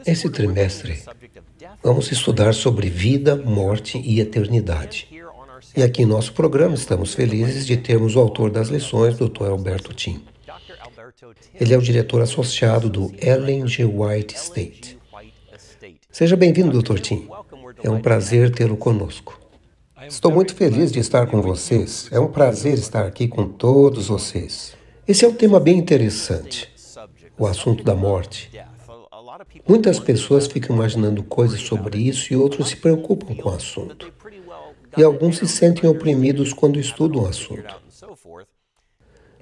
Esse trimestre, vamos estudar sobre vida, morte e eternidade. E aqui em nosso programa estamos felizes de termos o autor das lições, Dr. Alberto Tim. Ele é o diretor associado do Ellen G. White Estate. Seja bem-vindo, Dr. Tim. É um prazer tê-lo conosco. Estou muito feliz de estar com vocês. É um prazer estar aqui com todos vocês. Esse é um tema bem interessante, o assunto da morte. Muitas pessoas ficam imaginando coisas sobre isso e outros se preocupam com o assunto. E alguns se sentem oprimidos quando estudam o assunto.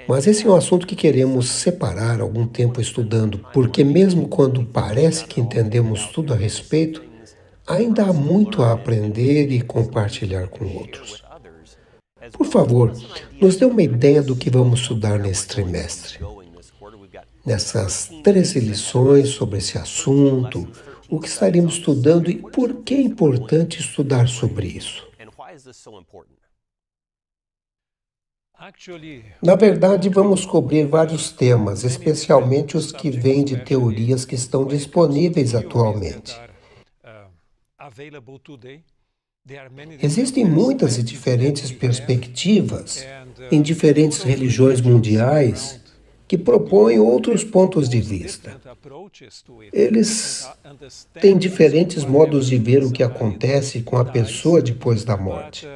Mas esse é um assunto que queremos separar algum tempo estudando, porque mesmo quando parece que entendemos tudo a respeito, ainda há muito a aprender e compartilhar com outros. Por favor, nos dê uma ideia do que vamos estudar nesse trimestre. Nessas 13 lições sobre esse assunto, o que estaremos estudando e por que é importante estudar sobre isso. Na verdade, vamos cobrir vários temas, especialmente os que vêm de teorias que estão disponíveis atualmente. Existem muitas e diferentes perspectivas em diferentes religiões mundiais que propõem outros pontos de vista. Eles têm diferentes modos de ver o que acontece com a pessoa depois da morte.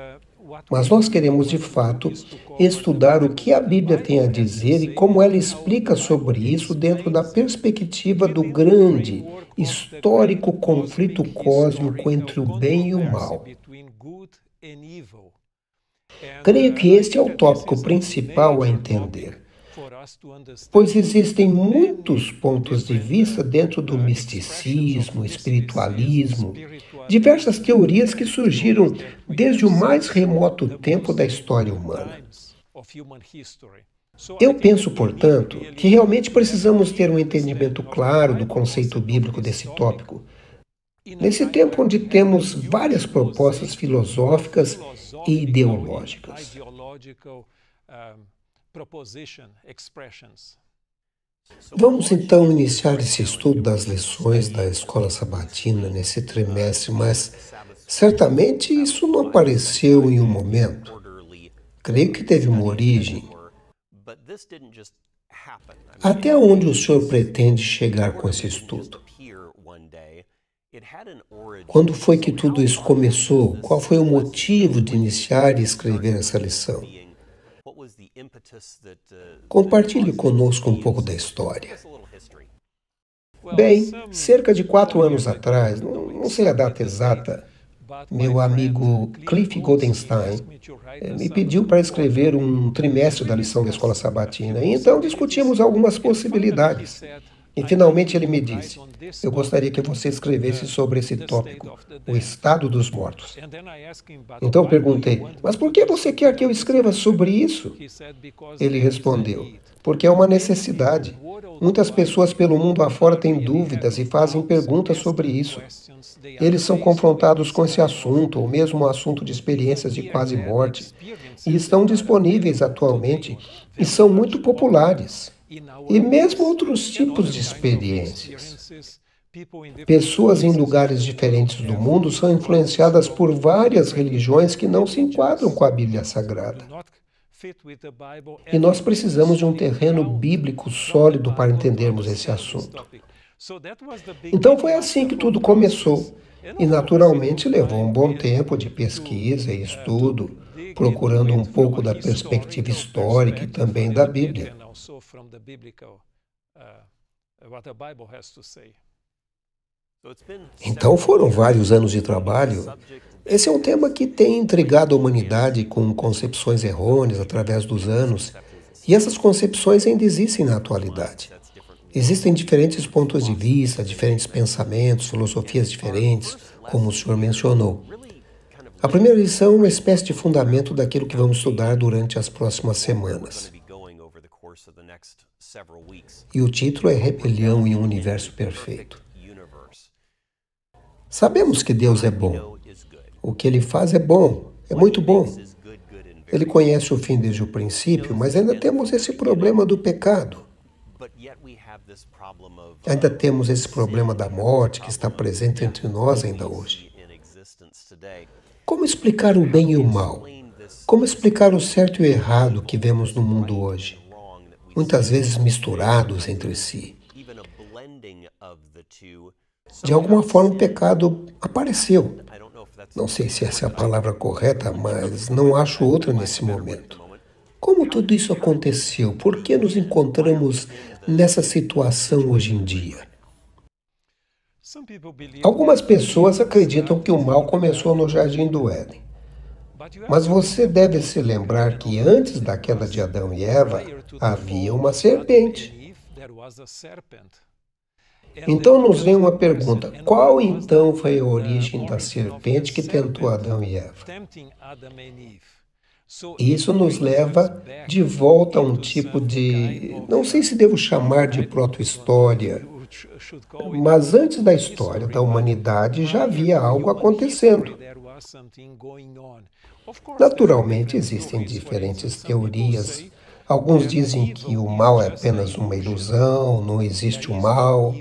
Mas nós queremos, de fato, estudar o que a Bíblia tem a dizer e como ela explica sobre isso dentro da perspectiva do grande, histórico conflito cósmico entre o bem e o mal. Creio que este é o tópico principal a entender, pois existem muitos pontos de vista dentro do misticismo, espiritualismo, diversas teorias que surgiram desde o mais remoto tempo da história humana. Eu penso, portanto, que realmente precisamos ter um entendimento claro do conceito bíblico desse tópico. Nesse tempo onde temos várias propostas filosóficas e ideológicas. Vamos então iniciar esse estudo das lições da Escola Sabatina nesse trimestre, mas certamente isso não apareceu em um momento. Creio que teve uma origem. Até onde o senhor pretende chegar com esse estudo? Quando foi que tudo isso começou? Qual foi o motivo de iniciar e escrever essa lição? Compartilhe conosco um pouco da história. Bem, cerca de 4 anos atrás, não sei a data exata, meu amigo Cliff Goldenstein me pediu para escrever um trimestre da lição da Escola Sabatina, e então discutimos algumas possibilidades. E finalmente ele me disse: eu gostaria que você escrevesse sobre esse tópico, o estado dos mortos. Então perguntei: mas por que você quer que eu escreva sobre isso? Ele respondeu: porque é uma necessidade. Muitas pessoas pelo mundo afora têm dúvidas e fazem perguntas sobre isso. Eles são confrontados com esse assunto, ou mesmo o assunto de experiências de quase morte, e estão disponíveis atualmente e são muito populares. E mesmo outros tipos de experiências. Pessoas em lugares diferentes do mundo são influenciadas por várias religiões que não se enquadram com a Bíblia Sagrada. E nós precisamos de um terreno bíblico sólido para entendermos esse assunto. Então foi assim que tudo começou. E naturalmente levou um bom tempo de pesquisa e estudo, procurando um pouco da perspectiva histórica e também da Bíblia. Então foram vários anos de trabalho. Esse é um tema que tem intrigado a humanidade com concepções errôneas através dos anos, e essas concepções ainda existem na atualidade. Existem diferentes pontos de vista, diferentes pensamentos, filosofias diferentes, como o senhor mencionou. A primeira lição é uma espécie de fundamento daquilo que vamos estudar durante as próximas semanas. E o título é Rebelião em um Universo Perfeito. Sabemos que Deus é bom. O que Ele faz é bom, é muito bom. Ele conhece o fim desde o princípio, mas ainda temos esse problema do pecado. Ainda temos esse problema da morte que está presente entre nós ainda hoje. Como explicar o bem e o mal? Como explicar o certo e o errado que vemos no mundo hoje? Muitas vezes misturados entre si. De alguma forma o pecado apareceu. Não sei se essa é a palavra correta, mas não acho outra nesse momento. Como tudo isso aconteceu? Por que nos encontramos nessa situação hoje em dia? Algumas pessoas acreditam que o mal começou no Jardim do Éden. Mas você deve se lembrar que antes da queda de Adão e Eva, havia uma serpente. Então nos vem uma pergunta: qual então foi a origem da serpente que tentou Adão e Eva? Isso nos leva de volta a um tipo de, não sei se devo chamar de proto-história, mas antes da história da humanidade já havia algo acontecendo. Naturalmente existem diferentes teorias. Alguns dizem que o mal é apenas uma ilusão, não existe o mal.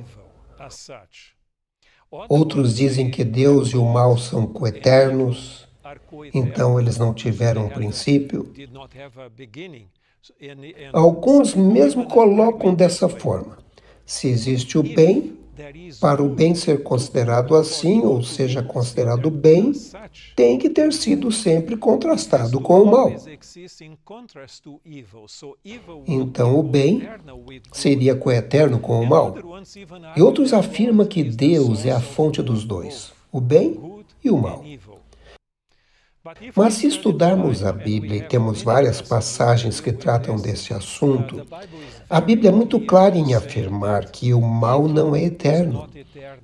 Outros dizem que Deus e o mal são coeternos, então eles não tiveram um princípio. Alguns mesmo colocam dessa forma: se existe o bem, para o bem ser considerado assim, ou seja, considerado bem, tem que ter sido sempre contrastado com o mal. Então o bem seria coeterno com o mal. E outros afirmam que Deus é a fonte dos dois, o bem e o mal. Mas se estudarmos a Bíblia e temos várias passagens que tratam desse assunto, a Bíblia é muito clara em afirmar que o mal não é eterno.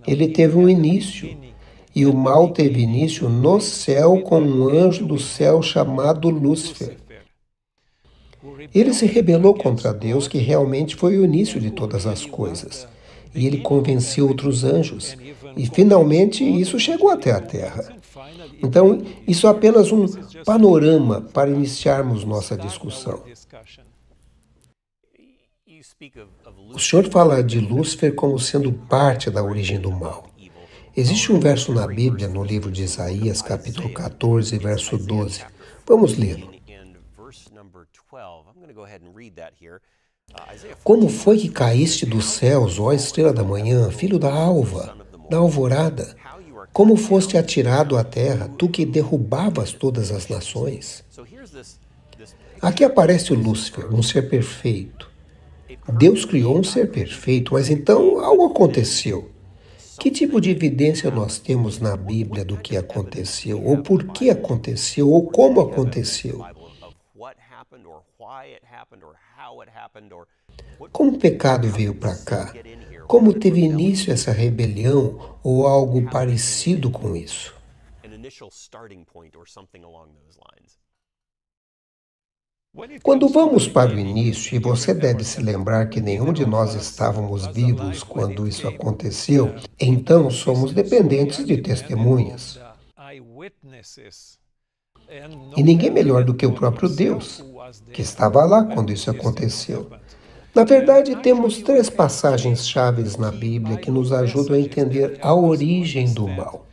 Ele teve um início, e o mal teve início no céu com um anjo do céu chamado Lúcifer. Ele se rebelou contra Deus, que realmente foi o início de todas as coisas. E ele convenceu outros anjos. E finalmente isso chegou até a terra. Então, isso é apenas um panorama para iniciarmos nossa discussão. O Senhor fala de Lúcifer como sendo parte da origem do mal. Existe um verso na Bíblia, no livro de Isaías, capítulo 14, verso 12. Vamos lê-lo. Como foi que caíste dos céus, ó estrela da manhã, filho da alva, da alvorada? Como foste atirado à terra, tu que derrubavas todas as nações? Aqui aparece o Lúcifer, um ser perfeito. Deus criou um ser perfeito, mas então algo aconteceu. Que tipo de evidência nós temos na Bíblia do que aconteceu, ou por que aconteceu, ou como aconteceu? Como o pecado veio para cá? Como teve início essa rebelião ou algo parecido com isso? Quando vamos para o início, e você deve se lembrar que nenhum de nós estávamos vivos quando isso aconteceu, então somos dependentes de testemunhas. E ninguém melhor do que o próprio Deus, que estava lá quando isso aconteceu. Na verdade, temos 3 passagens chaves na Bíblia que nos ajudam a entender a origem do mal.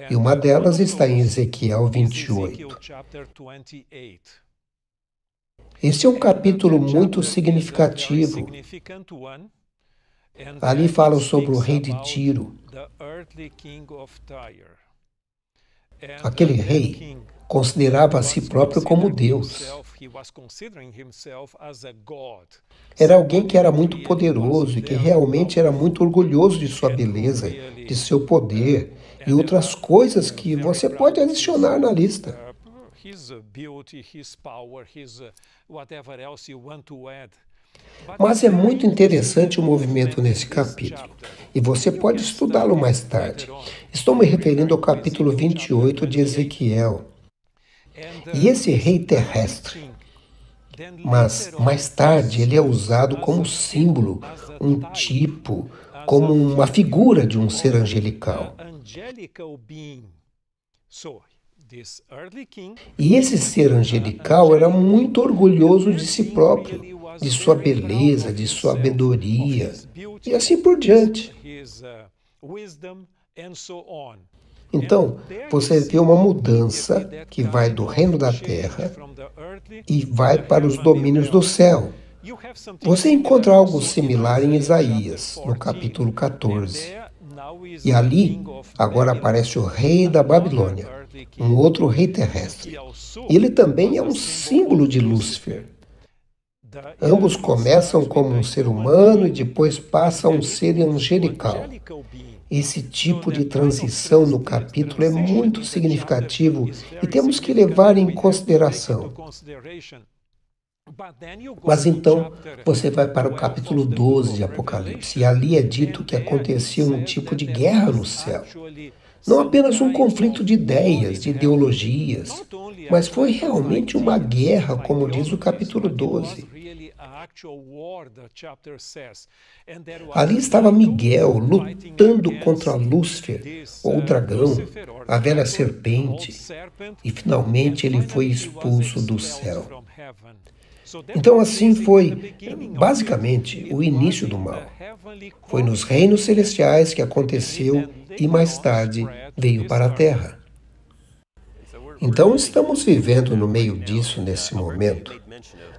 E uma delas está em Ezequiel 28. Esse é um capítulo muito significativo. Ali fala sobre o rei de Tiro. Aquele rei considerava a si próprio como Deus. Era alguém que era muito poderoso e que realmente era muito orgulhoso de sua beleza, de seu poder e outras coisas que você pode adicionar na lista. Mas é muito interessante o movimento nesse capítulo, e você pode estudá-lo mais tarde. Estou me referindo ao capítulo 28 de Ezequiel. E esse rei terrestre, mas mais tarde ele é usado como símbolo, um tipo, como uma figura de um ser angelical. E esse ser angelical era muito orgulhoso de si próprio, de sua beleza, de sua sabedoria, e assim por diante. Então, você vê uma mudança que vai do reino da terra e vai para os domínios do céu. Você encontra algo similar em Isaías, no capítulo 14. E ali, agora aparece o rei da Babilônia, um outro rei terrestre. E ele também é um símbolo de Lúcifer. Ambos começam como um ser humano e depois passam a um ser angelical. Esse tipo de transição no capítulo é muito significativo e temos que levar em consideração. Mas então você vai para o capítulo 12 de Apocalipse, e ali é dito que acontecia um tipo de guerra no céu. Não apenas um conflito de ideias, de ideologias, mas foi realmente uma guerra, como diz o capítulo 12. Ali estava Miguel lutando contra Lúcifer, ou o dragão, a velha serpente, e finalmente ele foi expulso do céu. Então assim foi, basicamente, o início do mal. Foi nos reinos celestiais que aconteceu e mais tarde veio para a terra. Então estamos vivendo no meio disso nesse momento.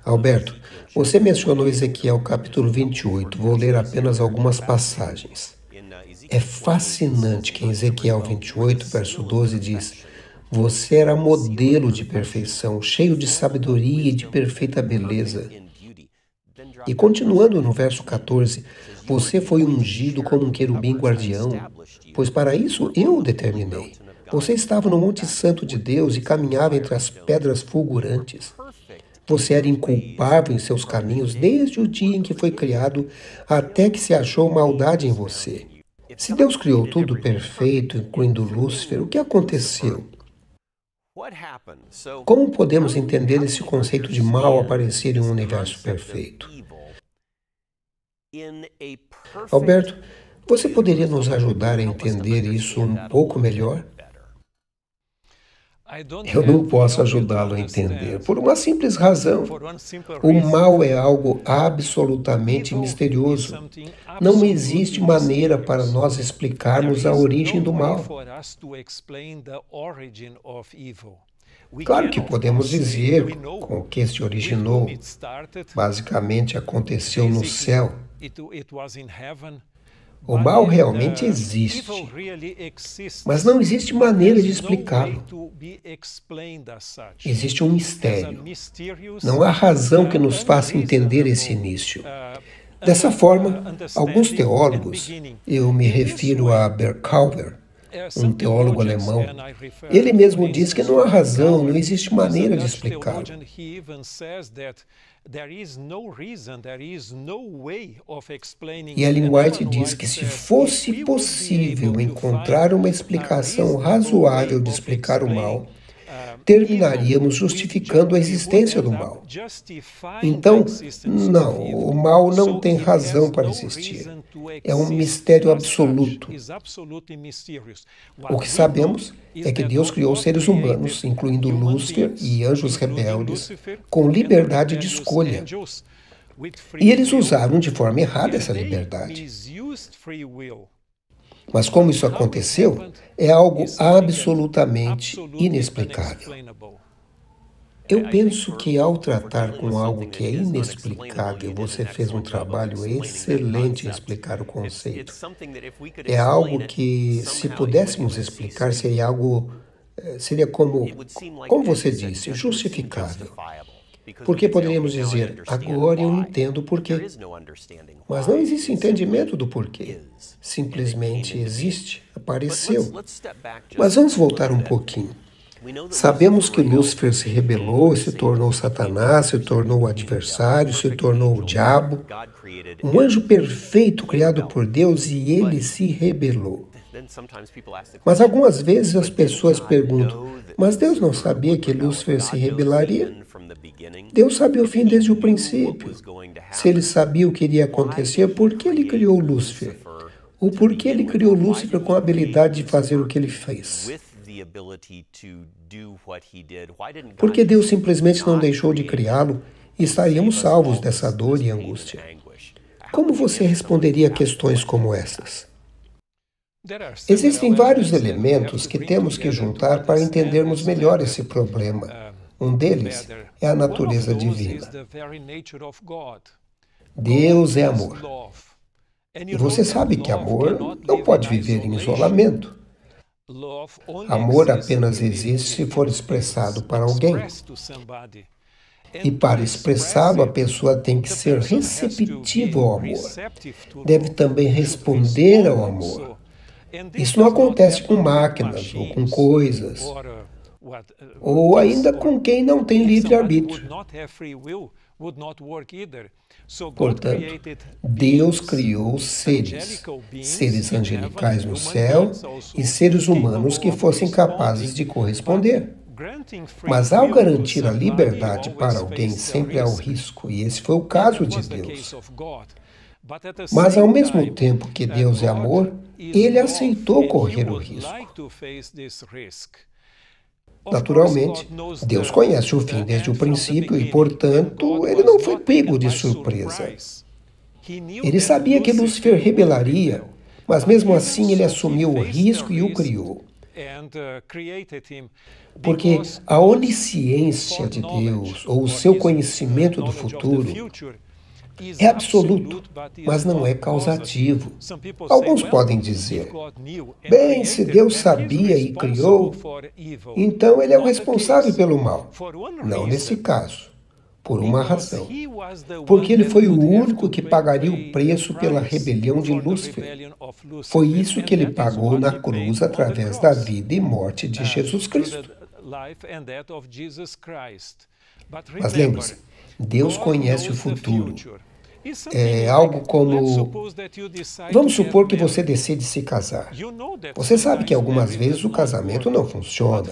Alberto, você mencionou Ezequiel capítulo 28, vou ler apenas algumas passagens. É fascinante que em Ezequiel 28, verso 12 diz: você era modelo de perfeição, cheio de sabedoria e de perfeita beleza. E continuando no verso 14, você foi ungido como um querubim guardião, pois para isso eu o determinei. Você estava no Monte Santo de Deus e caminhava entre as pedras fulgurantes. Você era inculpável em seus caminhos desde o dia em que foi criado até que se achou maldade em você. Se Deus criou tudo perfeito, incluindo Lúcifer, o que aconteceu? Como podemos entender esse conceito de mal aparecer em um universo perfeito? Alberto, você poderia nos ajudar a entender isso um pouco melhor? Eu não posso ajudá-lo a entender, por uma simples razão. O mal é algo absolutamente misterioso. Não existe maneira para nós explicarmos a origem do mal. Claro que podemos dizer com que se originou. Basicamente aconteceu no céu. O mal realmente existe, mas não existe maneira de explicá-lo. Existe um mistério. Não há razão que nos faça entender esse início. Dessa forma, alguns teólogos, eu me refiro a Berkouwer, um teólogo alemão, ele mesmo diz que não há razão, não existe maneira de explicá-lo. E Ellen White diz que se fosse possível encontrar uma explicação razoável de explicar o mal, terminaríamos justificando a existência do mal. Então, não, o mal não tem razão para existir. É um mistério absoluto. O que sabemos é que Deus criou seres humanos, incluindo Lúcifer e anjos rebeldes, com liberdade de escolha. E eles usaram de forma errada essa liberdade. Mas como isso aconteceu, é algo absolutamente inexplicável. Eu penso que ao tratar com algo que é inexplicável, você fez um trabalho excelente em explicar o conceito. É algo que, se pudéssemos explicar, seria como você disse, justificável. Porque poderíamos dizer, agora eu entendo o porquê. Mas não existe entendimento do porquê. Simplesmente existe, apareceu. Mas vamos voltar um pouquinho. Sabemos que Lúcifer se rebelou, se tornou Satanás, se tornou o adversário, se tornou o diabo, um anjo perfeito criado por Deus, e ele se rebelou. Mas algumas vezes as pessoas perguntam, mas Deus não sabia que Lúcifer se rebelaria? Deus sabia o fim desde o princípio. Se ele sabia o que iria acontecer, por que ele criou Lúcifer? Ou por que ele criou Lúcifer com a habilidade de fazer o que ele fez? Por que Deus simplesmente não deixou de criá-lo e estaríamos salvos dessa dor e angústia? Como você responderia a questões como essas? Existem vários elementos que temos que juntar para entendermos melhor esse problema. Um deles é a natureza divina. Deus é amor. E você sabe que amor não pode viver em isolamento. Amor apenas existe se for expressado para alguém. E para expressá-lo, a pessoa tem que ser receptiva ao amor. Deve também responder ao amor. Isso não acontece com máquinas ou com coisas, ou ainda com quem não tem livre-arbítrio. Portanto, Deus criou seres angelicais no céu e seres humanos que fossem capazes de corresponder. Mas ao garantir a liberdade para alguém, sempre há o risco, e esse foi o caso de Deus. Mas ao mesmo tempo que Deus é amor, Ele aceitou correr o risco. Naturalmente, Deus conhece o fim desde o princípio e, portanto, Ele não foi pego de surpresa. Ele sabia que Lúcifer rebelaria, mas mesmo assim Ele assumiu o risco e o criou. Porque a onisciência de Deus, ou o seu conhecimento do futuro, é absoluto, mas não é causativo. Alguns podem dizer, bem, se Deus sabia e criou, então Ele é o responsável pelo mal. Não nesse caso, por uma razão. Porque Ele foi o único que pagaria o preço pela rebelião de Lúcifer. Foi isso que Ele pagou na cruz através da vida e morte de Jesus Cristo. Mas lembre-se, Deus conhece o futuro. É algo como... Vamos supor que você decide se casar. Você sabe que algumas vezes o casamento não funciona.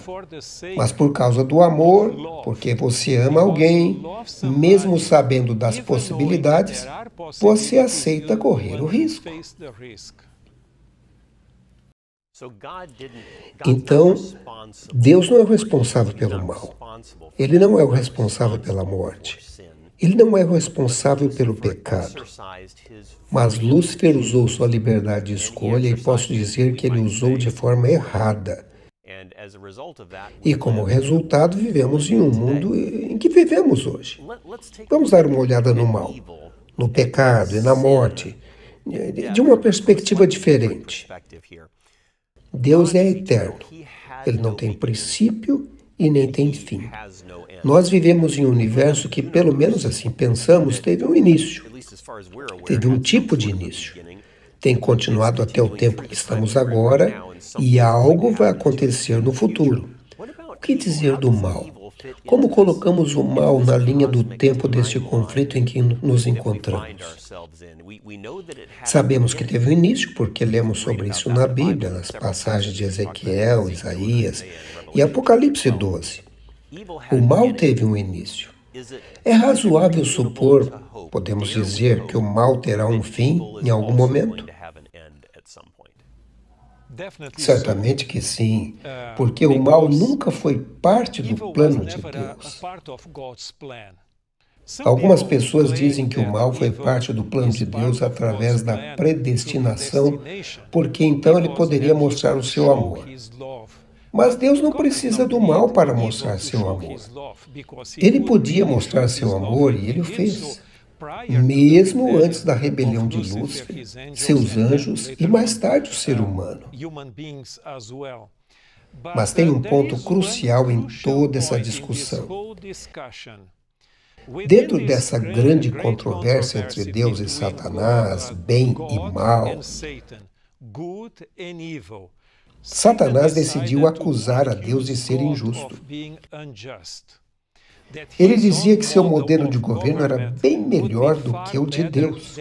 Mas por causa do amor, porque você ama alguém, mesmo sabendo das possibilidades, você aceita correr o risco. Então, Deus não é o responsável pelo mal. Ele não é o responsável pela morte. Ele não é o responsável pelo pecado. Mas Lúcifer usou sua liberdade de escolha e posso dizer que ele usou de forma errada. E como resultado, vivemos em um mundo em que vivemos hoje. Vamos dar uma olhada no mal, no pecado e na morte, de uma perspectiva diferente. Deus é eterno. Ele não tem princípio e nem tem fim. Nós vivemos em um universo que, pelo menos assim pensamos, teve um início. Teve um tipo de início. Tem continuado até o tempo que estamos agora e algo vai acontecer no futuro. O que dizer do mal? Como colocamos o mal na linha do tempo deste conflito em que nos encontramos? Sabemos que teve um início porque lemos sobre isso na Bíblia, nas passagens de Ezequiel, Isaías e Apocalipse 12. O mal teve um início. É razoável supor, podemos dizer, que o mal terá um fim em algum momento? Certamente que sim, porque o mal nunca foi parte do plano de Deus. Algumas pessoas dizem que o mal foi parte do plano de Deus através da predestinação, porque então ele poderia mostrar o seu amor. Mas Deus não precisa do mal para mostrar seu amor. Ele podia mostrar seu amor e ele o fez, mesmo antes da rebelião de Lúcifer, seus anjos e mais tarde o ser humano. Mas tem um ponto crucial em toda essa discussão. Dentro dessa grande controvérsia entre Deus e Satanás, bem e mal, Satanás decidiu acusar a Deus de ser injusto. Ele dizia que seu modelo de governo era bem melhor do que o de Deus.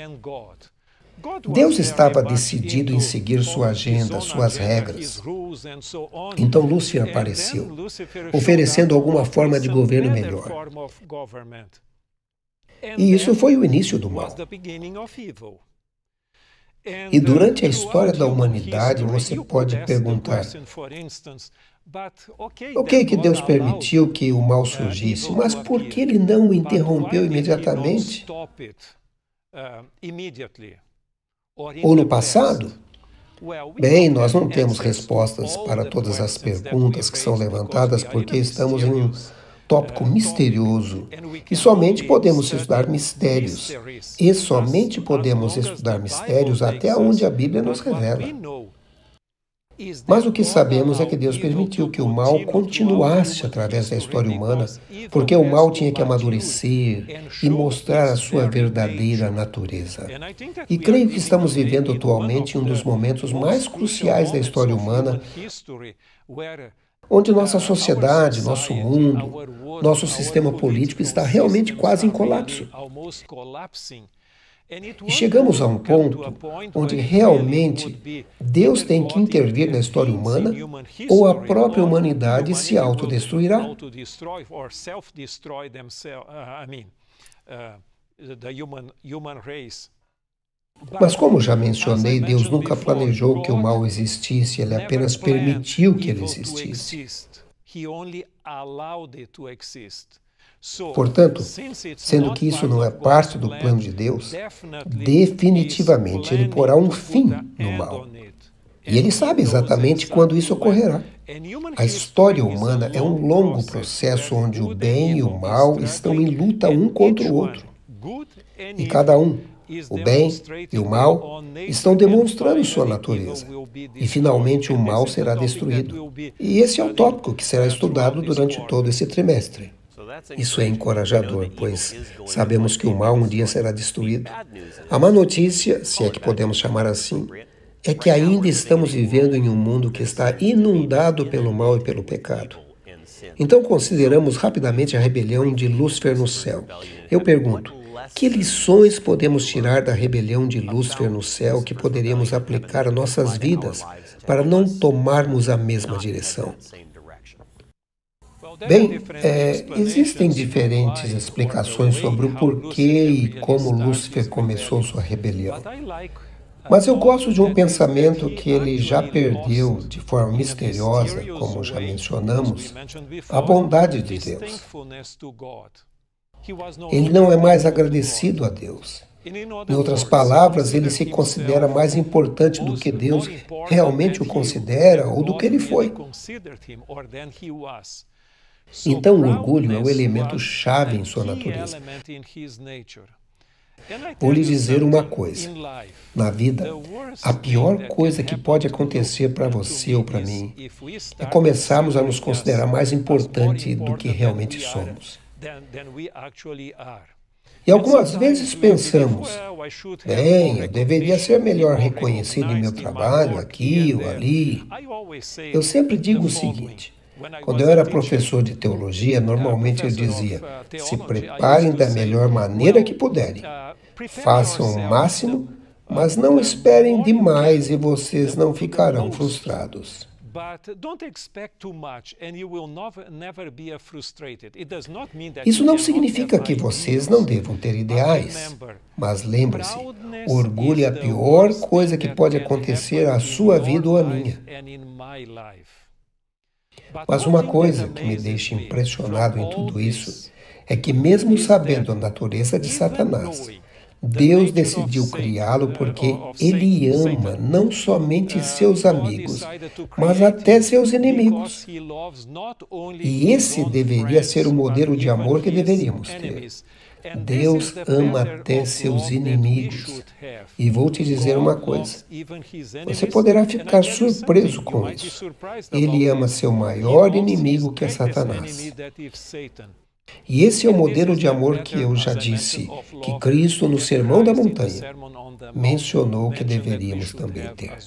Deus estava decidido em seguir sua agenda, suas regras. Então Lúcifer apareceu, oferecendo alguma forma de governo melhor. E isso foi o início do mal. E durante a história da humanidade, você pode perguntar, Ok, que Deus permitiu que o mal surgisse, mas por que ele não o interrompeu imediatamente? Ou no passado? Bem, nós não temos respostas para todas as perguntas que são levantadas porque estamos em um tópico misterioso e somente podemos estudar mistérios. E somente podemos estudar mistérios até onde a Bíblia nos revela. Mas o que sabemos é que Deus permitiu que o mal continuasse através da história humana, porque o mal tinha que amadurecer e mostrar a sua verdadeira natureza. E creio que estamos vivendo atualmente um dos momentos mais cruciais da história humana, onde nossa sociedade, nosso mundo, nosso sistema político está realmente quase em colapso. E chegamos a um ponto onde realmente Deus tem que intervir na história humana ou a própria humanidade se autodestruirá. Mas como já mencionei, Deus nunca planejou que o mal existisse, Ele apenas permitiu que ele existisse. Portanto, sendo que isso não é parte do plano de Deus, definitivamente Ele porá um fim no mal. E Ele sabe exatamente quando isso ocorrerá. A história humana é um longo processo onde o bem e o mal estão em luta um contra o outro. E cada um, o bem e o mal, estão demonstrando sua natureza. E finalmente o mal será destruído. E esse é o tópico que será estudado durante todo esse trimestre. Isso é encorajador, pois sabemos que o mal um dia será destruído. A má notícia, se é que podemos chamar assim, é que ainda estamos vivendo em um mundo que está inundado pelo mal e pelo pecado. Então consideramos rapidamente a rebelião de Lúcifer no céu. Eu pergunto, que lições podemos tirar da rebelião de Lúcifer no céu que poderíamos aplicar a nossas vidas para não tomarmos a mesma direção? Bem, existem diferentes explicações sobre o porquê e como Lúcifer começou sua rebelião. Mas eu gosto de um pensamento que ele já perdeu de forma misteriosa, como já mencionamos, a bondade de Deus. Ele não é mais agradecido a Deus. Em outras palavras, ele se considera mais importante do que Deus realmente o considera ou do que ele foi. Então, o orgulho é o elemento chave em sua natureza. Vou lhe dizer uma coisa. Na vida, a pior coisa que pode acontecer para você ou para mim é começarmos a nos considerar mais importante do que realmente somos. E algumas vezes pensamos, bem, eu deveria ser melhor reconhecido em meu trabalho, aqui ou ali. Eu sempre digo o seguinte, quando eu era professor de teologia, normalmente eu dizia, se preparem da melhor maneira que puderem. Façam o máximo, mas não esperem demais e vocês não ficarão frustrados. Isso não significa que vocês não devam ter ideais, mas lembre-se, o orgulho é a pior coisa que pode acontecer à sua vida ou à minha. Mas uma coisa que me deixa impressionado em tudo isso é que mesmo sabendo a natureza de Satanás, Deus decidiu criá-lo porque Ele ama não somente seus amigos, mas até seus inimigos. E esse deveria ser o modelo de amor que deveríamos ter. Deus ama até seus inimigos. E vou te dizer uma coisa, você poderá ficar surpreso com isso. Ele ama seu maior inimigo, que é Satanás. E esse é o modelo de amor que eu já disse, que Cristo, no Sermão da Montanha, mencionou que deveríamos também ter.